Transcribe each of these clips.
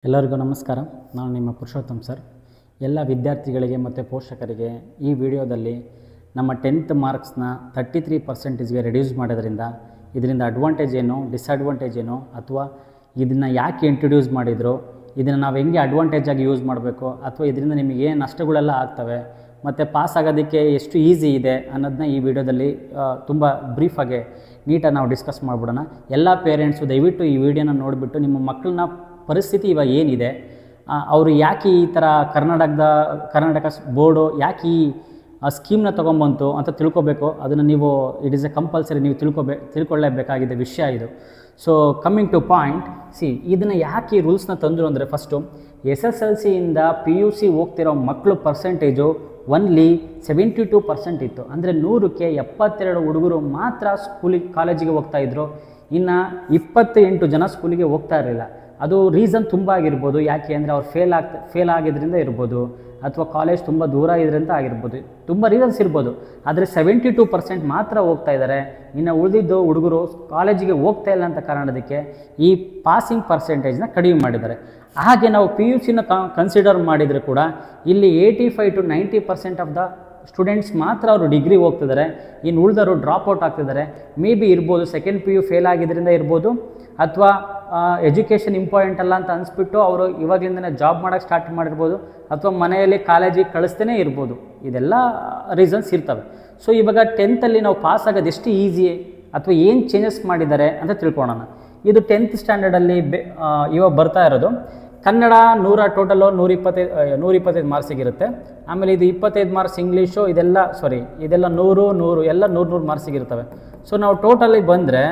ಎಲ್ಲರಿಗೂ ನಮಸ್ಕಾರ. ನಾನು ನಿಮ್ಮ ಪುರುಷೋತ್ತಮ್ ಸರ್. ಎಲ್ಲ ವಿದ್ಯಾರ್ಥಿಗಳಿಗೆ ಮತ್ತು ಪೋಷಕರಿಗೆ ಈ ವಿಡಿಯೋದಲ್ಲಿ ನಮ್ಮ 10th ಮಾರ್ಕ್ಸ್ನ 33%ಗೆ ರಿಡ್ಯೂಸ್ ಮಾಡೋದ್ರಿಂದ ಇದರಿಂದ ಅಡ್ವಾಂಟೇಜ್ ಏನು, ಡಿಸ್ಅಡ್ವಾಂಟೇಜ್ ಏನು, ಅಥವಾ ಇದನ್ನು ಯಾಕೆ ಇಂಟ್ರೊಡ್ಯೂಸ್ ಮಾಡಿದ್ರು, ಇದನ್ನು ನಾವು ಹೆಂಗೆ ಅಡ್ವಾಂಟೇಜಾಗಿ ಯೂಸ್ ಮಾಡಬೇಕು, ಅಥವಾ ಇದರಿಂದ ನಿಮಗೆ ಏನು ನಷ್ಟಗಳೆಲ್ಲ ಆಗ್ತವೆ, ಮತ್ತು ಪಾಸ್ ಆಗೋದಕ್ಕೆ ಎಷ್ಟು ಈಸಿ ಇದೆ ಅನ್ನೋದನ್ನ ಈ ವಿಡಿಯೋದಲ್ಲಿ ತುಂಬ ಬ್ರೀಫಾಗಿ ನೀಟಾಗಿ ನಾವು ಡಿಸ್ಕಸ್ ಮಾಡಿಬಿಡೋಣ. ಎಲ್ಲ ಪೇರೆಂಟ್ಸು ದಯವಿಟ್ಟು ಈ ವಿಡಿಯೋನ ನೋಡಿಬಿಟ್ಟು ನಿಮ್ಮ ಮಕ್ಕಳನ್ನ ಪರಿಸ್ಥಿತಿ ಇವಾಗ ಏನಿದೆ, ಅವರು ಯಾಕೆ ಈ ಥರ ಕರ್ನಾಟಕ ಬೋರ್ಡು ಯಾಕೆ ಈ ಸ್ಕೀಮ್ನ ತೊಗೊಂಬಂತು ಅಂತ ತಿಳ್ಕೊಬೇಕು. ಅದನ್ನು ನೀವು ಇಟ್ ಈಸ್ ಎ ಕಂಪಲ್ಸರಿ, ನೀವು ತಿಳ್ಕೊಳ್ಳೇಬೇಕಾಗಿದೆ ವಿಷಯ ಇದು. ಸೊ ಕಮ್ಮಿಂಗ್ ಟು ಪಾಯಿಂಟ್, ಇದನ್ನು ಯಾಕೆ ಈ ರೂಲ್ಸ್ನ ತಂದರು ಅಂದರೆ, ಫಸ್ಟು SSLCಯಿಂದ PUC ಹೋಗ್ತಿರೋ ಮಕ್ಕಳು ಪರ್ಸೆಂಟೇಜು ಒನ್ಲಿ 72% ಇತ್ತು. ಅಂದರೆ 100ಕ್ಕೆ 72 ಹುಡುಗರು ಮಾತ್ರ ಕಾಲೇಜಿಗೆ ಹೋಗ್ತಾಯಿದ್ರು. ಇನ್ನು 28 ಜನ ಸ್ಕೂಲಿಗೆ ಹೋಗ್ತಾ ಇರಲಿಲ್ಲ. ಅದು ರೀಸನ್ ತುಂಬ ಆಗಿರ್ಬೋದು. ಯಾಕೆ ಅಂದರೆ ಅವ್ರು ಫೇಲ್ ಆಗಿದ್ದರಿಂದ ಇರ್ಬೋದು, ಅಥವಾ ಕಾಲೇಜ್ ತುಂಬ ದೂರ ಇದರಿಂದ ಆಗಿರ್ಬೋದು, ತುಂಬ ರೀಸನ್ಸ್ ಇರ್ಬೋದು. ಆದರೆ 72% ಮಾತ್ರ ಹೋಗ್ತಾ ಇದ್ದಾರೆ. ಇನ್ನು ಉಳಿದಿದ್ದು ಹುಡುಗರು ಕಾಲೇಜಿಗೆ ಹೋಗ್ತಾ ಇಲ್ಲ ಅಂತ ಕಾರಣದಕ್ಕೆ ಈ ಪಾಸಿಂಗ್ ಪರ್ಸೆಂಟೇಜ್ನ ಕಡಿಮೆ ಮಾಡಿದ್ದಾರೆ. ಹಾಗೆ ನಾವು PUCನ ಕನ್ಸಿಡರ್ ಮಾಡಿದರೆ ಕೂಡ ಇಲ್ಲಿ 85 to 90% ಆಫ್ ದ ಸ್ಟೂಡೆಂಟ್ಸ್ ಮಾತ್ರ ಅವರು ಡಿಗ್ರಿಗೆ ಹೋಗ್ತಿದ್ದಾರೆ. ಇನ್ನು ಉಳಿದವರು ಡ್ರಾಪ್ಔಟ್ ಆಗ್ತಿದ್ದಾರೆ. ಮೇ ಬಿ ಇರ್ಬೋದು ಸೆಕೆಂಡ್ PU ಫೇಲ್ ಆಗಿದ್ದರಿಂದ ಇರ್ಬೋದು, ಅಥವಾ ಎಜುಕೇಷನ್ ಇಂಪಾರ್ಟೆಂಟ್ ಅಲ್ಲ ಅಂತ ಅನಿಸ್ಬಿಟ್ಟು ಅವರು ಇವಾಗಲಿಂದನೇ ಜಾಬ್ ಮಾಡೋಕ್ಕೆ ಸ್ಟಾರ್ಟ್ ಮಾಡಿರ್ಬೋದು, ಅಥವಾ ಮನೆಯಲ್ಲಿ ಕಾಲೇಜಿಗೆ ಕಳಿಸ್ತೇ ಇರ್ಬೋದು. ಇದೆಲ್ಲ ರೀಸನ್ಸ್ ಇರ್ತವೆ. ಸೊ ಇವಾಗ 10th ನಾವು ಪಾಸ್ ಆಗೋದು ಎಷ್ಟು ಈಸಿ, ಅಥವಾ ಏನು ಚೇಂಜಸ್ ಮಾಡಿದ್ದಾರೆ ಅಂತ ತಿಳ್ಕೊಳ್ಳೋಣ. ಇದು 10th ಸ್ಟ್ಯಾಂಡರ್ಡಲ್ಲಿ ಇವಾಗ ಬರ್ತಾ ಇರೋದು. ಕನ್ನಡ ಟೋಟಲು 125 ಮಾರ್ಕ್ಸಿಗಿರುತ್ತೆ. ಆಮೇಲೆ ಇದು 25 ಮಾರ್ಕ್ಸ್ ಇಂಗ್ಲೀಷು, ಇದೆಲ್ಲ 100 ಎಲ್ಲ 100 ಮಾರ್ಕ್ಸಿಗಿರ್ತವೆ. ಸೊ ನಾವು ಟೋಟಲಿಗೆ ಬಂದರೆ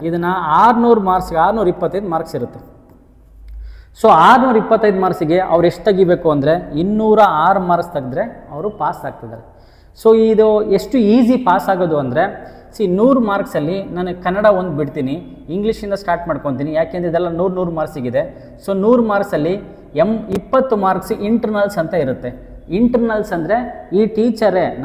ಇದನ್ನು 600 ಮಾರ್ಕ್ಸ್ಗೆ 625 ಮಾರ್ಕ್ಸ್ ಇರುತ್ತೆ. ಸೊ 625 ಮಾರ್ಕ್ಸಿಗೆ ಅವ್ರು ಎಷ್ಟು ತೆಗಿಬೇಕು ಅಂದರೆ 206 ಮಾರ್ಕ್ಸ್ ತೆಗೆದ್ರೆ ಅವರು ಪಾಸ್ ಆಗ್ತಿದ್ದಾರೆ. ಸೊ ಇದು ಎಷ್ಟು ಈಸಿ ಪಾಸ್ ಆಗೋದು ಅಂದರೆ, 100 ಮಾರ್ಕ್ಸಲ್ಲಿ ನಾನು ಕನ್ನಡ ಒಂದು ಬಿಡ್ತೀನಿ, ಇಂಗ್ಲೀಷಿಂದ ಸ್ಟಾರ್ಟ್ ಮಾಡ್ಕೊತೀನಿ. ಯಾಕೆಂದರೆ ಇದೆಲ್ಲ 100 ಮಾರ್ಕ್ಸಿಗಿದೆ. ಸೊ 100 ಮಾರ್ಕ್ಸಲ್ಲಿ 20 ಮಾರ್ಕ್ಸ್ ಇಂಟರ್ನಲ್ಸ್ ಅಂತ ಇರುತ್ತೆ. ಇಂಟರ್ನಲ್ಸ್ ಅಂದರೆ ಈ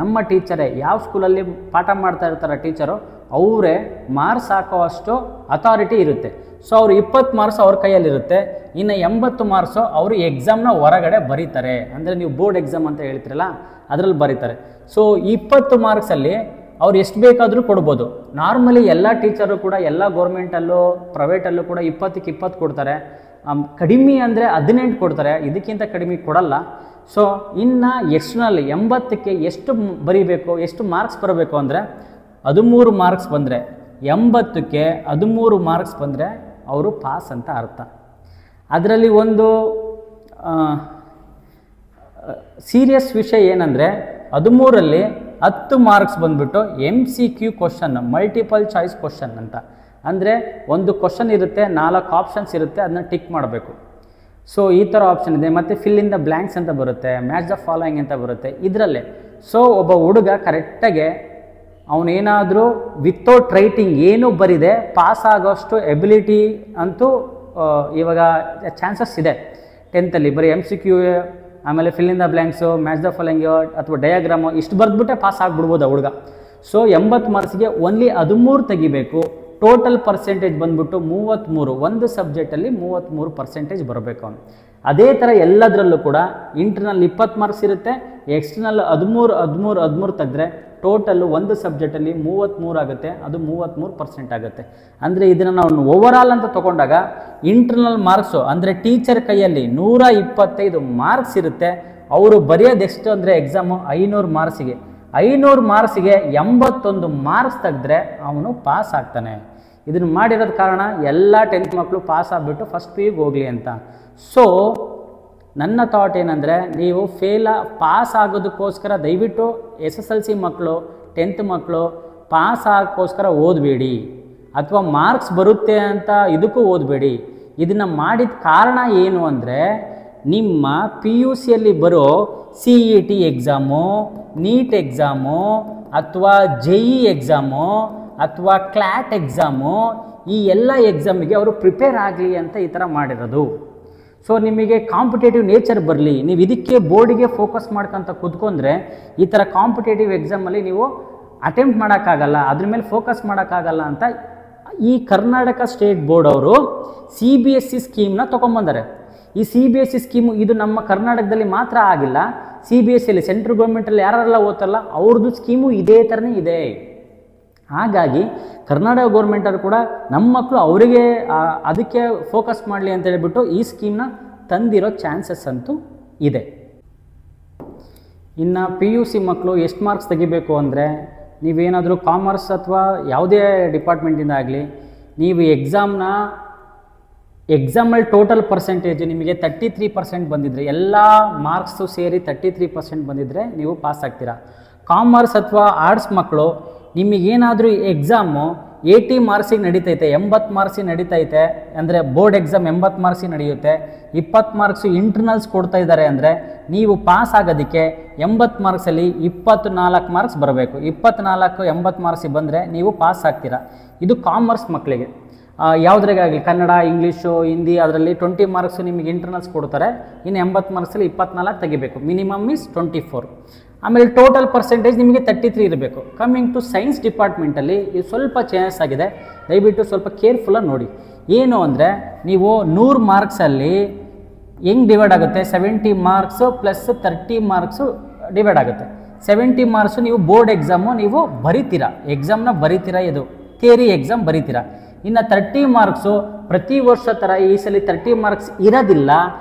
ನಮ್ಮ ಟೀಚರೇ ಯಾವ ಸ್ಕೂಲಲ್ಲಿ ಪಾಠ ಮಾಡ್ತಾ ಇರ್ತಾರೆ ಟೀಚರು, ಅವರೇ ಮಾರ್ಕ್ಸ್ ಹಾಕೋವಷ್ಟು ಅಥಾರಿಟಿ ಇರುತ್ತೆ. ಸೊ ಅವರು 20 ಮಾರ್ಕ್ಸ್ ಅವ್ರ ಕೈಯಲ್ಲಿರುತ್ತೆ. ಇನ್ನು 80 ಮಾರ್ಕ್ಸು ಅವರು ಎಕ್ಸಾಮ್ನ ಹೊರಗಡೆ ಬರೀತಾರೆ. ಅಂದರೆ ನೀವು ಬೋರ್ಡ್ ಎಕ್ಸಾಮ್ ಅಂತ ಹೇಳ್ತೀರಲ್ಲ, ಅದರಲ್ಲಿ ಬರೀತಾರೆ. ಸೊ 20 ಮಾರ್ಕ್ಸಲ್ಲಿ ಅವ್ರು ಎಷ್ಟು ಬೇಕಾದರೂ ಕೊಡ್ಬೋದು. ನಾರ್ಮಲಿ ಎಲ್ಲ ಟೀಚರು ಕೂಡ ಎಲ್ಲ ಗೌರ್ಮೆಂಟಲ್ಲೂ ಪ್ರೈವೇಟಲ್ಲೂ ಕೂಡ 20ಕ್ಕೆ 20 ಕೊಡ್ತಾರೆ. ಕಡಿಮೆ ಅಂದರೆ 18 ಕೊಡ್ತಾರೆ, ಇದಕ್ಕಿಂತ ಕಡಿಮೆ ಕೊಡಲ್ಲ. ಸೊ ಇನ್ನು ಎಕ್ಸ್ಟರ್ನಲ್ 80ಕ್ಕೆ ಎಷ್ಟು ಬರೀಬೇಕು, ಎಷ್ಟು ಮಾರ್ಕ್ಸ್ ಬರಬೇಕು ಅಂದರೆ 13 ಮಾರ್ಕ್ಸ್ ಬಂದರೆ, 80ಕ್ಕೆ 13 ಮಾರ್ಕ್ಸ್ ಬಂದರೆ ಅವರು ಪಾಸ್ ಅಂತ ಅರ್ಥ. ಅದರಲ್ಲಿ ಒಂದು ಸೀರಿಯಸ್ ವಿಷಯ ಏನಂದರೆ, 13ರಲ್ಲಿ 10 ಮಾರ್ಕ್ಸ್ ಬಂದುಬಿಟ್ಟು MCQ question, multiple choice question ಅಂತ. ಅಂದರೆ ಒಂದು ಕ್ವಶನ್ ಇರುತ್ತೆ, 4 ಆಪ್ಷನ್ಸ್ ಇರುತ್ತೆ, ಅದನ್ನ ಟಿಕ್ ಮಾಡಬೇಕು. ಸೊ ಈ ಥರ ಆಪ್ಷನ್ ಇದೆ. ಮತ್ತು ಫಿಲ್ ಇನ್ ದ ಬ್ಲ್ಯಾಂಕ್ಸ್ ಅಂತ ಬರುತ್ತೆ, ಮ್ಯಾಚ್ ದ ಫಾಲೋಯಿಂಗ್ ಅಂತ ಬರುತ್ತೆ ಇದರಲ್ಲೇ. ಸೊ ಒಬ್ಬ ಹುಡುಗ ಕರೆಕ್ಟಾಗೆ ಅವನೇನಾದರೂ ವಿತೌಟ್ ರೈಟಿಂಗ್ ಏನೂ ಬರಿದೆ ಪಾಸ್ ಆಗೋಷ್ಟು ಎಬಿಲಿಟಿ ಅಂತೂ ಇವಾಗ ಚಾನ್ಸಸ್ ಇದೆ. 10th ಬರೀ MCQ, ಆಮೇಲೆ fill in the blanks, match the following ಅಥವಾ ಡಯಾಗ್ರಾಮು ಇಷ್ಟು ಬರೆದ್ಬಿಟ್ಟೆ ಪಾಸ್ ಆಗಿಬಿಡ್ಬೋದು ಆ ಹುಡುಗ. ಸೊ 80 ಮಾರ್ಕ್ಸ್ಗೆ ಓನ್ಲಿ 13 ತೆಗಿಬೇಕು. ಟೋಟಲ್ ಪರ್ಸೆಂಟೇಜ್ ಬಂದ್ಬಿಟ್ಟು 33, ಒಂದು ಸಬ್ಜೆಕ್ಟಲ್ಲಿ 33% ಬರಬೇಕು ಅವನು. ಅದೇ ಥರ ಎಲ್ಲದರಲ್ಲೂ ಕೂಡ ಇಂಟರ್ನಲ್ 20 ಮಾರ್ಕ್ಸ್ ಇರುತ್ತೆ, ಎಕ್ಸ್ಟರ್ನಲ್ 13 ತೆಗೆದ್ರೆ ಟೋಟಲ್ಲು ಒಂದು ಸಬ್ಜೆಕ್ಟಲ್ಲಿ 33 ಆಗುತ್ತೆ, ಅದು 33% ಆಗುತ್ತೆ. ಅಂದರೆ ಇದನ್ನು ನಾವು ಓವರಾಲ್ ಅಂತ ತೊಗೊಂಡಾಗ ಇಂಟರ್ನಲ್ ಮಾರ್ಕ್ಸು ಅಂದರೆ ಟೀಚರ್ ಕೈಯಲ್ಲಿ 125 ಮಾರ್ಕ್ಸ್ ಇರುತ್ತೆ. ಅವರು ಬರೆಯೋದು ಎಷ್ಟು ಅಂದರೆ ಎಕ್ಸಾಮು 500 ಮಾರ್ಕ್ಸಿಗೆ 81 ಮಾರ್ಕ್ಸ್ ತೆಗೆದ್ರೆ ಅವನು ಪಾಸ್ ಆಗ್ತಾನೆ. ಇದನ್ನು ಮಾಡಿರೋದು ಕಾರಣ ಎಲ್ಲ 10th ಮಕ್ಕಳು ಪಾಸ್ ಆಗಿಬಿಟ್ಟು ಫಸ್ಟ್ PUಗೆ ಹೋಗಲಿ ಅಂತ. ಸೊ ನನ್ನ ಥಾಟ್ ಏನಂದರೆ, ನೀವು ಪಾಸ್ ಆಗೋದಕ್ಕೋಸ್ಕರ ದಯವಿಟ್ಟು SSLC ಮಕ್ಕಳು 10th ಮಕ್ಕಳು ಪಾಸ್ ಆಗೋಕ್ಕೋಸ್ಕರ ಓದಬೇಡಿ, ಅಥವಾ ಮಾರ್ಕ್ಸ್ ಬರುತ್ತೆ ಅಂತ ಇದಕ್ಕೂ ಓದಬೇಡಿ. ಇದನ್ನು ಮಾಡಿದ ಕಾರಣ ಏನು ಅಂದರೆ, ನಿಮ್ಮ PUCಯಲ್ಲಿ ಬರೋ CET ಎಕ್ಸಾಮು, ನೀಟ್ ಎಕ್ಸಾಮು, ಅಥವಾ JEE ಎಕ್ಸಾಮು, ಅಥವಾ CLAT ಎಕ್ಸಾಮು, ಈ ಎಲ್ಲ ಎಕ್ಸಾಮಿಗೆ ಅವರು ಪ್ರಿಪೇರ್ ಆಗಲಿ ಅಂತ ಈ ಥರ ಮಾಡಿರೋದು. ಸೊ ನಿಮಗೆ ಕಾಂಪಿಟೇಟಿವ್ ನೇಚರ್ ಬರಲಿ, ನೀವು ಇದಕ್ಕೆ ಬೋರ್ಡಿಗೆ ಫೋಕಸ್ ಮಾಡ್ಕೊಂತ ಕೂತ್ಕೊಂಡ್ರೆ ಈ ಥರ ಕಾಂಪಿಟೇಟಿವ್ ಎಕ್ಸಾಮಲ್ಲಿ ನೀವು ಅಟೆಂಪ್ಟ್ ಮಾಡೋಕ್ಕಾಗಲ್ಲ, ಅದ್ರ ಮೇಲೆ ಫೋಕಸ್ ಮಾಡೋಕ್ಕಾಗಲ್ಲ ಅಂತ ಈ ಕರ್ನಾಟಕ ಸ್ಟೇಟ್ ಬೋರ್ಡ್ ಅವರು CBSE ಸ್ಕೀಮ್ನ ತೊಗೊಂಬಂದರೆ. ಈ CBSE ಸ್ಕೀಮು ಇದು ನಮ್ಮ ಕರ್ನಾಟಕದಲ್ಲಿ ಮಾತ್ರ ಆಗಿಲ್ಲ, CBSEಯಲ್ಲಿ ಸೆಂಟ್ರಲ್ ಗೌರ್ಮೆಂಟಲ್ಲಿ ಯಾರೆಲ್ಲ ಓದ್ತಾರಲ್ಲ ಅವ್ರದ್ದು ಸ್ಕೀಮು ಇದೇ ಥರನೇ ಇದೆ. ಹಾಗಾಗಿ ಕರ್ನಾಟಕ ಗೌರ್ಮೆಂಟರು ಕೂಡ ನಮ್ಮ ಮಕ್ಕಳು ಅವರಿಗೆ ಅದಕ್ಕೆ ಫೋಕಸ್ ಮಾಡಲಿ ಅಂತ ಹೇಳ್ಬಿಟ್ಟು ಈ ಸ್ಕೀಮ್ನ ತಂದಿರೋ ಚಾನ್ಸಸ್ ಅಂತೂ ಇದೆ. ಇನ್ನು PUC ಮಕ್ಕಳು ಎಷ್ಟು ಮಾರ್ಕ್ಸ್ ತೆಗಿಬೇಕು ಅಂದರೆ, ನೀವೇನಾದರೂ ಕಾಮರ್ಸ್ ಅಥವಾ ಯಾವುದೇ ಡಿಪಾರ್ಟ್ಮೆಂಟಿಂದ ಆಗಲಿ, ನೀವು ಎಕ್ಸಾಮಲ್ಲಿ ಟೋಟಲ್ ಪರ್ಸೆಂಟೇಜ್ ನಿಮಗೆ 33% ಬಂದಿದ್ದರೆ, ಎಲ್ಲ ಮಾರ್ಕ್ಸು ಸೇರಿ 33% ಬಂದಿದ್ದರೆ ನೀವು ಪಾಸ್ ಆಗ್ತೀರಾ. ಕಾಮರ್ಸ್ ಅಥವಾ ಆರ್ಟ್ಸ್ ಮಕ್ಕಳು ನಿಮಗೇನಾದರೂ ಎಕ್ಸಾಮು 80 ಮಾರ್ಕ್ಸಿಗೆ ನಡೀತೈತೆ, 80 ಮಾರ್ಕ್ಸಿಗೆ ನಡೀತೈತೆ ಅಂದರೆ ಬೋರ್ಡ್ ಎಕ್ಸಾಮ್ 80 ಮಾರ್ಕ್ಸಿಗೆ ನಡೆಯುತ್ತೆ, 20 ಮಾರ್ಕ್ಸು ಇಂಟರ್ನಲ್ಸ್ ಕೊಡ್ತಾ ಇದ್ದಾರೆ ಅಂದರೆ ನೀವು ಪಾಸ್ ಆಗೋದಕ್ಕೆ 80 ಮಾರ್ಕ್ಸಲ್ಲಿ 24 ಮಾರ್ಕ್ಸ್ ಬರಬೇಕು. 24 80 ಮಾರ್ಕ್ಸಿಗೆ ಬಂದರೆ ನೀವು ಪಾಸ್ ಆಗ್ತೀರಾ. ಇದು ಕಾಮರ್ಸ್ ಮಕ್ಕಳಿಗೆ. ಯಾವುದ್ರಾಗಲಿ ಕನ್ನಡ, ಇಂಗ್ಲೀಷು, ಹಿಂದಿ ಅದರಲ್ಲಿ 20 ಮಾರ್ಕ್ಸು ನಿಮಗೆ ಇಂಟರ್ನಲ್ಸ್ ಕೊಡ್ತಾರೆ, ಇನ್ನು 80 ಮಾರ್ಕ್ಸಲ್ಲಿ 24 ತೆಗಿಬೇಕು. Minimum is 24. ಆಮೇಲೆ ಟೋಟಲ್ ಪರ್ಸೆಂಟೇಜ್ ನಿಮಗೆ 33 ಇರಬೇಕು. ಕಮ್ಮಿಂಗ್ ಟು ಸೈನ್ಸ್ ಡಿಪಾರ್ಟ್ಮೆಂಟಲ್ಲಿ ಇದು ಸ್ವಲ್ಪ ಚೇಂಜಸ್ ಆಗಿದೆ, ದಯವಿಟ್ಟು ಸ್ವಲ್ಪ ಕೇರ್ಫುಲ್ಲಾಗಿ ನೋಡಿ. ಏನು ಅಂದರೆ, ನೀವು 100 ಮಾರ್ಕ್ಸಲ್ಲಿ ಹೆಂಗೆ ಡಿವೈಡ್ ಆಗುತ್ತೆ, 70 ಮಾರ್ಕ್ಸು ಪ್ಲಸ್ 30 ಮಾರ್ಕ್ಸು ಡಿವೈಡ್ ಆಗುತ್ತೆ. 70 ಮಾರ್ಕ್ಸು ನೀವು ಬೋರ್ಡ್ ಎಕ್ಸಾಮು ನೀವು ಬರಿತೀರಾ, ಎಕ್ಸಾಮ್ನ ಬರಿತೀರಾ, ಇದು ಥಿಯರಿ ಎಕ್ಸಾಮ್ ಬರಿತೀರಾ. ಇನ್ನು 30 ಮಾರ್ಕ್ಸು ಪ್ರತಿ ವರ್ಷ ಥರ ಈ ಸಲ 30 ಮಾರ್ಕ್ಸ್ ಇರೋದಿಲ್ಲ,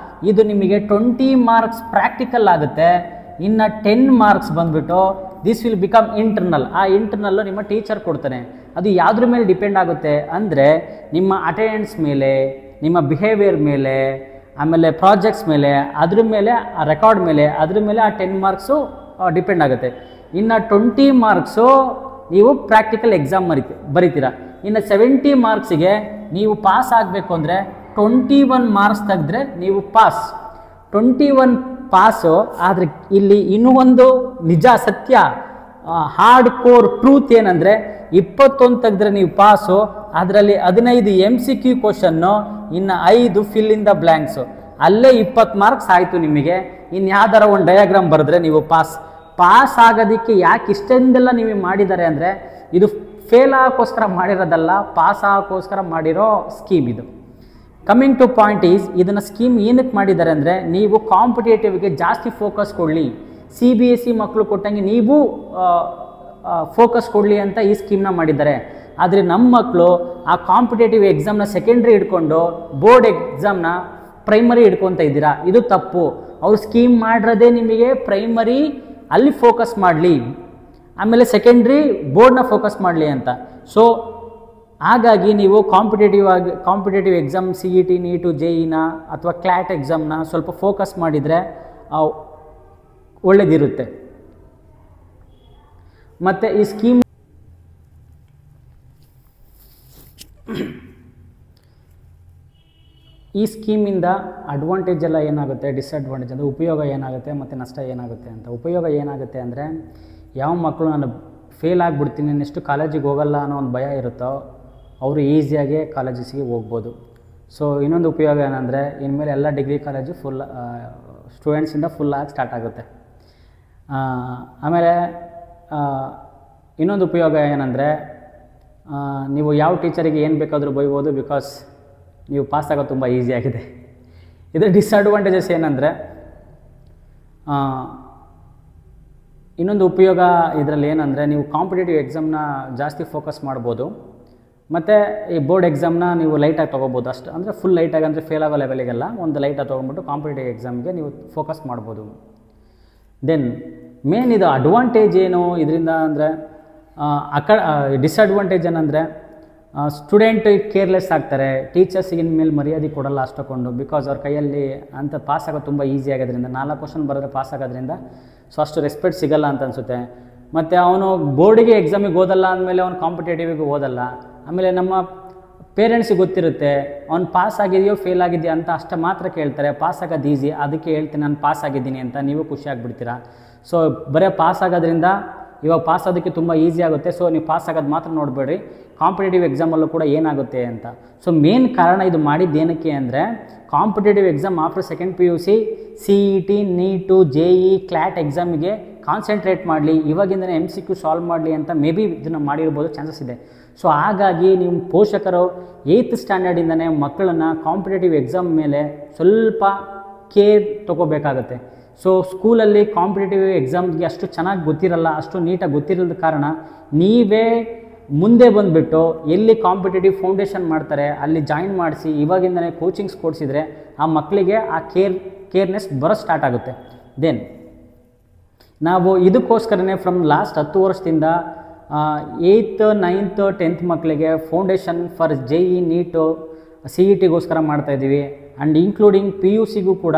ಇದು ನಿಮಗೆ 20 ಮಾರ್ಕ್ಸ್ ಪ್ರಾಕ್ಟಿಕಲ್ ಆಗುತ್ತೆ. ಇನ್ನು 10 ಮಾರ್ಕ್ಸ್ ಬಂದುಬಿಟ್ಟು ದಿಸ್ ವಿಲ್ ಬಿಕಮ್ ಇಂಟರ್ನಲ್. ಆ ಇಂಟರ್ನಲ್ಲು ನಿಮ್ಮ ಟೀಚರ್ ಕೊಡ್ತಾನೆ. ಅದು ಯಾವುದ್ರ ಮೇಲೆ ಡಿಪೆಂಡ್ ಆಗುತ್ತೆ ಅಂದರೆ, ನಿಮ್ಮ ಅಟೆಂಡೆನ್ಸ್ ಮೇಲೆ, ನಿಮ್ಮ ಬಿಹೇವಿಯರ್ ಮೇಲೆ, ಆಮೇಲೆ ಪ್ರಾಜೆಕ್ಟ್ಸ್ ಮೇಲೆ, ಅದ್ರ ಮೇಲೆ, ಆ ರೆಕಾರ್ಡ್ ಮೇಲೆ, ಅದ್ರ ಮೇಲೆ ಆ 10 ಮಾರ್ಕ್ಸು ಡಿಪೆಂಡ್ ಆಗುತ್ತೆ. ಇನ್ನು 20 ಮಾರ್ಕ್ಸು ನೀವು ಪ್ರಾಕ್ಟಿಕಲ್ ಎಕ್ಸಾಮ್ ಬರಿತೀರಾ. ಇನ್ನು 70 ಮಾರ್ಕ್ಸಿಗೆ ನೀವು ಪಾಸ್ ಆಗಬೇಕು ಅಂದರೆ 21 ಮಾರ್ಕ್ಸ್ ತೆಗೆದ್ರೆ ನೀವು ಪಾಸ್. 21 ಪಾಸು. ಆದರೆ ಇಲ್ಲಿ ಇನ್ನೂ ಒಂದು ನಿಜ ಸತ್ಯ, ಹಾರ್ಡ್ ಕೋರ್ ಟ್ರೂತ್ ಏನಂದರೆ, 21 ತೆಗೆದ್ರೆ ನೀವು ಪಾಸು, ಅದರಲ್ಲಿ 15 MCQ ಕ್ವಶನ್ನು, ಇನ್ನು 5 ಫಿಲ್ ಇನ್ ದ ಬ್ಲ್ಯಾಂಕ್ಸು. ಅಲ್ಲೇ 20 ಮಾರ್ಕ್ಸ್ ಆಯಿತು ನಿಮಗೆ. ಇನ್ನು ಯಾವ್ದಾರ ಒಂದು ಡಯಾಗ್ರಾಮ್ ಬರೆದ್ರೆ ನೀವು ಪಾಸ್ ಆಗೋದಕ್ಕೆ ಯಾಕೆ ಇಷ್ಟೊಂದೆಲ್ಲ ನೀವು ಮಾಡಿದ್ದಾರೆ ಅಂದರೆ, ಇದು ಫೇಲ್ ಆಗೋಕ್ಕೋಸ್ಕರ ಮಾಡಿರೋದಲ್ಲ, ಪಾಸ್ ಆಗೋಕ್ಕೋಸ್ಕರ ಮಾಡಿರೋ ಸ್ಕೀಮ್ ಇದು. ಕಮ್ಮಿಂಗ್ ಟು ಪಾಯಿಂಟ್ ಈಸ್, ಇದನ್ನು ಸ್ಕೀಮ್ ಏನಕ್ಕೆ ಮಾಡಿದ್ದಾರೆ ಅಂದರೆ, ನೀವು ಕಾಂಪಿಟೇಟಿವ್ಗೆ ಜಾಸ್ತಿ ಫೋಕಸ್ ಕೊಡಲಿ, CBSE ಮಕ್ಕಳು ಕೊಟ್ಟಂಗೆ ನೀವು ಫೋಕಸ್ ಕೊಡಲಿ ಅಂತ ಈ ಸ್ಕೀಮ್ನ ಮಾಡಿದ್ದಾರೆ. ಆದರೆ ನಮ್ಮ ಮಕ್ಕಳು ಆ ಕಾಂಪಿಟೇಟಿವ್ ಎಕ್ಸಾಮ್ನ ಸೆಕೆಂಡ್ರಿ ಹಿಡ್ಕೊಂಡು ಬೋರ್ಡ್ ಎಕ್ಸಾಮ್ನ ಪ್ರೈಮರಿ ಹಿಡ್ಕೊತ ಇದ್ದೀರಾ, ಇದು ತಪ್ಪು. ಅವ್ರು ಸ್ಕೀಮ್ ಮಾಡಿರೋದೇ ನಿಮಗೆ ಪ್ರೈಮರಿ ಅಲ್ಲಿ ಫೋಕಸ್ ಮಾಡಲಿ, ಆಮೇಲೆ ಸೆಕೆಂಡ್ರಿ ಬೋರ್ಡ್ನ ಫೋಕಸ್ ಮಾಡಲಿ ಅಂತ. ಸೊ ಹಾಗಾಗಿ ನೀವು ಕಾಂಪಿಟೇಟಿವ್ ಎಕ್ಸಾಮ್ CET, NEET, JEEನ ಅಥವಾ ಕ್ಲಾಟ್ ಎಕ್ಸಾಮ್ನ ಸ್ವಲ್ಪ ಫೋಕಸ್ ಮಾಡಿದರೆ ಒಳ್ಳೆಯದಿರುತ್ತೆ. ಮತ್ತು ಈ ಸ್ಕೀಮ್ ಈ ಸ್ಕೀಮಿಂದ ಅಡ್ವಾಂಟೇಜ್ ಎಲ್ಲ ಏನಾಗುತ್ತೆ, ಡಿಸ್ಅಡ್ವಾಂಟೇಜ್ ಅಂದರೆ ಉಪಯೋಗ ಏನಾಗುತ್ತೆ ಮತ್ತು ನಷ್ಟ ಏನಾಗುತ್ತೆ ಅಂತ. ಉಪಯೋಗ ಏನಾಗುತ್ತೆ ಅಂದರೆ, ಯಾವ ಮಕ್ಕಳು ನಾನು ಫೇಲ್ ಆಗಿಬಿಡ್ತೀನಿ, ನೆಕ್ಸ್ಟ್ ಕಾಲೇಜಿಗೆ ಹೋಗಲ್ಲ ಅನ್ನೋ ಒಂದು ಭಯ ಇರುತ್ತೋ ಅವರು ಈಸಿಯಾಗಿ ಕಾಲೇಜಸ್ಗೆ ಹೋಗ್ಬೋದು. ಸೊ ಇನ್ನೊಂದು ಉಪಯೋಗ ಏನಂದರೆ, ಇನ್ಮೇಲೆ ಎಲ್ಲ ಡಿಗ್ರಿ ಕಾಲೇಜು ಸ್ಟೂಡೆಂಟ್ಸಿಂದ ಫುಲ್ಲಾಗಿ ಸ್ಟಾರ್ಟ್ ಆಗುತ್ತೆ. ಆಮೇಲೆ ಇನ್ನೊಂದು ಉಪಯೋಗ ಏನಂದರೆ, ನೀವು ಯಾವ ಟೀಚರಿಗೆ ಏನು ಬೇಕಾದರೂ ಬೈಬೋದು, ಬಿಕಾಸ್ ನೀವು ಪಾಸ್ ಆಗೋದು ತುಂಬ ಈಸಿಯಾಗಿದೆ. ಇದರ ಡಿಸ್ಅಡ್ವಾಂಟೇಜಸ್ ಏನಂದರೆ, ಇನ್ನೊಂದು ಉಪಯೋಗ ಇದರಲ್ಲಿ ಏನಂದರೆ, ನೀವು ಕಾಂಪಿಟೇಟಿವ್ ಎಕ್ಸಾಮ್ನ ಜಾಸ್ತಿ ಫೋಕಸ್ ಮಾಡ್ಬೋದು, ಮತ್ತು ಈ ಬೋರ್ಡ್ ಎಕ್ಸಾಮ್ನ ನೀವು ಲೈಟಾಗಿ ತೊಗೋಬೋದು. ಅಷ್ಟು ಅಂದರೆ ಫುಲ್ ಲೈಟಾಗಿ ಅಂದರೆ ಫೇಲ್ ಆಗೋ ಲೆವೆಲಿಗೆಲ್ಲ ಒಂದು ಲೈಟಾಗಿ ತೊಗೊಂಡ್ಬಿಟ್ಟು ಕಾಂಪಿಟೇಟಿವ್ ಎಕ್ಸಾಮ್ಗೆ ನೀವು ಫೋಕಸ್ ಮಾಡ್ಬೋದು. ದೆನ್ ಮೇನ್ ಇದು ಅಡ್ವಾಂಟೇಜ್ ಏನು ಇದರಿಂದ ಅಂದರೆ, ಡಿಸ್ಅಡ್ವಾಂಟೇಜ್ ಏನಂದರೆ, ಸ್ಟೂಡೆಂಟ್ ಕೇರ್ಲೆಸ್ ಆಗ್ತಾರೆ, ಟೀಚರ್ಸಿಗೆ ಇನ್ಮೇಲೆ ಮರ್ಯಾದೆ ಕೊಡಲ್ಲ ಅಷ್ಟೊಂದು, ಬಿಕಾಸ್ ಅವ್ರ ಕೈಯಲ್ಲಿ ಅಂತ ಪಾಸ್ ಆಗೋದು ತುಂಬ ಈಸಿ ಆಗೋದ್ರಿಂದ, 4 ಕ್ವಶನ್ ಬರೆದ್ರೆ ಪಾಸ್ ಆಗೋದ್ರಿಂದ ಸೊ ಅಷ್ಟು ರೆಸ್ಪೆಕ್ಟ್ ಸಿಗಲ್ಲ ಅಂತ ಅನಿಸುತ್ತೆ. ಮತ್ತು ಅವನು ಬೋರ್ಡಿಗೆ ಎಕ್ಸಾಮಿಗೆ ಓದಲ್ಲ ಅಂದಮೇಲೆ ಅವ್ನು ಕಾಂಪಿಟೇಟಿವಿಗೆ ಓದಲ್ಲ. ಆಮೇಲೆ ನಮ್ಮ ಪೇರೆಂಟ್ಸಿಗೆ ಗೊತ್ತಿರುತ್ತೆ ಅವ್ನು ಪಾಸ್ ಆಗಿದೆಯೋ ಫೇಲ್ ಆಗಿದೆಯೋ ಅಂತ ಅಷ್ಟು ಮಾತ್ರ ಕೇಳ್ತಾರೆ. ಪಾಸ್ ಆಗೋದು ಈಸಿ, ಅದಕ್ಕೆ ಹೇಳ್ತೀನಿ ನಾನು ಪಾಸ್ ಆಗಿದ್ದೀನಿ ಅಂತ, ನೀವು ಖುಷಿ ಆಗಿಬಿಡ್ತೀರಾ. ಸೊ ಬರೀ ಪಾಸ್ ಆಗೋದ್ರಿಂದ ಇವಾಗ ಪಾಸ್ ಆಗೋದಕ್ಕೆ ತುಂಬ ಈಸಿ ಆಗುತ್ತೆ. ಸೊ ನೀವು ಪಾಸ್ ಆಗೋದು ಮಾತ್ರ ನೋಡಬೇಡಿ, ಕಾಂಪಿಟೇಟಿವ್ ಎಕ್ಸಾಮಲ್ಲೂ ಕೂಡ ಏನಾಗುತ್ತೆ ಅಂತ. ಸೊ ಮೇನ್ ಕಾರಣ ಇದು ಮಾಡಿದ್ದೇನಕ್ಕೆ ಅಂದರೆ, competitive exam after second PUC, CET, NEET, JEE, CLAT ಎಕ್ಸಾಮಿಗೆ ಕಾನ್ಸಂಟ್ರೇಟ್ ಮಾಡಲಿ, ಇವಾಗಿಂದನೇ MCQ ಸಾಲ್ವ್ ಮಾಡಲಿ ಅಂತ ಮೇ ಬಿ ಇದನ್ನು ಮಾಡಿರ್ಬೋದು, ಚಾನ್ಸಸ್ ಇದೆ. ಸೊ ಹಾಗಾಗಿ ನಿಮ್ಮ ಪೋಷಕರು 8th ಸ್ಟ್ಯಾಂಡರ್ಡಿಂದನೇ ಮಕ್ಕಳನ್ನು ಕಾಂಪಿಟೇಟಿವ್ ಎಕ್ಸಾಮ್ ಮೇಲೆ ಸ್ವಲ್ಪ ಕೇರ್ ತೊಗೋಬೇಕಾಗತ್ತೆ. ಸೊ ಸ್ಕೂಲಲ್ಲಿ ಕಾಂಪಿಟೇಟಿವ್ ಎಕ್ಸಾಮ್ಸ್ಗೆ ಅಷ್ಟು ಚೆನ್ನಾಗಿ ಗೊತ್ತಿರಲ್ಲ, ಅಷ್ಟು ನೀಟಾಗಿ ಗೊತ್ತಿರೋದ ಕಾರಣ ನೀವೇ ಮುಂದೆ ಬಂದುಬಿಟ್ಟು ಎಲ್ಲಿ ಕಾಂಪಿಟೇಟಿವ್ ಫೌಂಡೇಶನ್ ಮಾಡ್ತಾರೆ ಅಲ್ಲಿ ಜಾಯಿನ್ ಮಾಡಿಸಿ ಇವಾಗಿಂದನೇ ಕೋಚಿಂಗ್ಸ್ ಕೊಡಿಸಿದ್ರೆ ಆ ಮಕ್ಕಳಿಗೆ ಆ ಕೇರ್ನೆಸ್ ಬರೋ ಸ್ಟಾರ್ಟ್ ಆಗುತ್ತೆ. ದೆನ್ ನಾವು ಇದಕ್ಕೋಸ್ಕರನೇ ಫ್ರಮ್ ಲಾಸ್ಟ್ 10 ವರ್ಷದಿಂದ 8th 9th 10th ಮಕ್ಕಳಿಗೆ foundation for JEE NEET CET ಗೋಸ್ಕರ ಮಾಡ್ತಾಯಿದ್ದೀವಿ. ಆ್ಯಂಡ್ ಇನ್ಕ್ಲೂಡಿಂಗ್ PUCಗೂ ಕೂಡ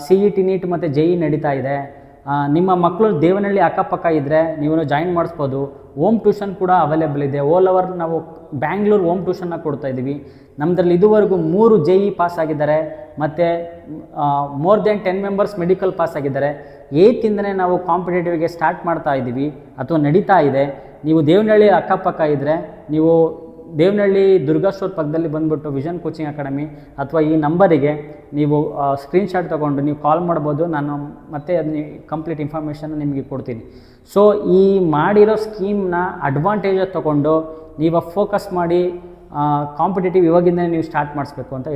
CET ನೀಟ್ ಮತ್ತು JEE ನಡೀತಾ ಇದೆ. ನಿಮ್ಮ ಮಕ್ಕಳು ದೇವನಹಳ್ಳಿ ಅಕ್ಕಪಕ್ಕ ಇದ್ದರೆ ನೀವು ಜಾಯಿನ್ ಮಾಡಿಸ್ಬೋದು. ಹೋಮ್ ಟ್ಯೂಷನ್ ಕೂಡ ಅವೈಲೇಬಲ್ ಇದೆ. ಆಲ್ ಓವರ್ ನಾವು ಬ್ಯಾಂಗ್ಳೂರು ಹೋಮ್ ಟ್ಯೂಷನ್ನ ಕೊಡ್ತಾಯಿದ್ದೀವಿ. ನಮ್ಮದ್ರಲ್ಲಿ ಇದುವರೆಗೂ 3 JEE ಪಾಸ್ ಆಗಿದ್ದಾರೆ ಮತ್ತು more than 10 members medical pass ಆಗಿದ್ದಾರೆ. 8th ಇಂದನೇ ನಾವು ಕಾಂಪಿಟೇಟಿವ್ಗೆ ಸ್ಟಾರ್ಟ್ ಮಾಡ್ತಾ ಇದ್ದೀವಿ ಅಥವಾ ನಡೀತಾ ಇದೆ. ನೀವು ದೇವನಹಳ್ಳಿ ಅಕ್ಕಪಕ್ಕ ಇದ್ದರೆ ನೀವು ದೇವನಹಳ್ಳಿ ದುರ್ಗಾ ಸ್ಟೋರ್ ಪಕ್ಕದಲ್ಲಿ ಬಂದುಬಿಟ್ಟು ವಿಷನ್ ಕೋಚಿಂಗ್ ಅಕಾಡೆಮಿ ಅಥವಾ ಈ ನಂಬರಿಗೆ ನೀವು ಸ್ಕ್ರೀನ್ಶಾಟ್ ತೊಗೊಂಡು ನೀವು ಕಾಲ್ ಮಾಡ್ಬೋದು. ನಾನು ಮತ್ತೆ ಅದನ್ನ ಕಂಪ್ಲೀಟ್ ಇನ್ಫಾರ್ಮೇಷನ್ ನಿಮಗೆ ಕೊಡ್ತೀನಿ. ಸೊ ಈ ಮಾಡಿರೋ ಸ್ಕೀಮ್ನ ಅಡ್ವಾಂಟೇಜ್ ತೊಗೊಂಡು ನೀವು ಫೋಕಸ್ ಮಾಡಿ ಕಾಂಪಿಟೇಟಿವ್ ಇವಾಗಿಂದನೇ ನೀವು ಸ್ಟಾರ್ಟ್ ಮಾಡಿಸ್ಬೇಕು ಅಂತ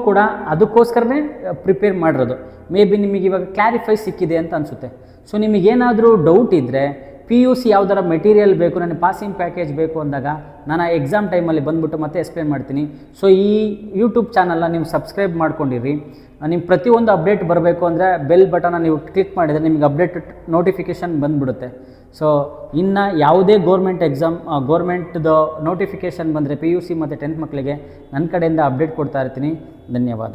ಕೂಡ ಅದಕ್ಕೋಸ್ಕರನೇ ಪ್ರಿಪೇರ್ ಮಾಡಿರೋದು. ಮೇ ಬಿ ನಿಮಗೆ ಇವಾಗ ಕ್ಲಾರಿಫೈ ಸಿಕ್ಕಿದೆ ಅಂತ ಅನಿಸುತ್ತೆ. ಸೊ ನಿಮಗೇನಾದರೂ ಡೌಟ್ ಇದ್ದರೆ PUC ಯಾವುದರ ಮೆಟೀರಿಯಲ್ ಬೇಕು, ನನಗೆ ಪಾಸಿಂಗ್ ಪ್ಯಾಕೇಜ್ ಬೇಕು ಅಂದಾಗ ನಾನು ಎಕ್ಸಾಮ್ ಟೈಮಲ್ಲಿ ಬಂದುಬಿಟ್ಟು ಮತ್ತೆ ಎಕ್ಸ್ಪ್ಲೇನ್ ಮಾಡ್ತೀನಿ. ಸೊ ಈ ಯೂಟ್ಯೂಬ್ ಚಾನಲ್ನ ನೀವು ಸಬ್ಸ್ಕ್ರೈಬ್ ಮಾಡ್ಕೊಂಡಿರಿ. ನಿಮ್ಗೆ ಪ್ರತಿಯೊಂದು ಅಪ್ಡೇಟ್ ಬರಬೇಕು ಅಂದರೆ ಬೆಲ್ ಬಟನ್ನ ನೀವು ಕ್ಲಿಕ್ ಮಾಡಿದರೆ ನಿಮಗೆ ಅಪ್ಡೇಟ್ ನೋಟಿಫಿಕೇಷನ್ ಬಂದುಬಿಡುತ್ತೆ. ಸೊ ಇನ್ನು ಯಾವುದೇ ಗೌರ್ಮೆಂಟ್ದು ನೋಟಿಫಿಕೇಷನ್ ಬಂದರೆ PUC ಮತ್ತು 10th ಮಕ್ಕಳಿಗೆ ನನ್ನ ಕಡೆಯಿಂದ ಅಪ್ಡೇಟ್ ಕೊಡ್ತಾ ಇರ್ತೀನಿ. ಧನ್ಯವಾದ.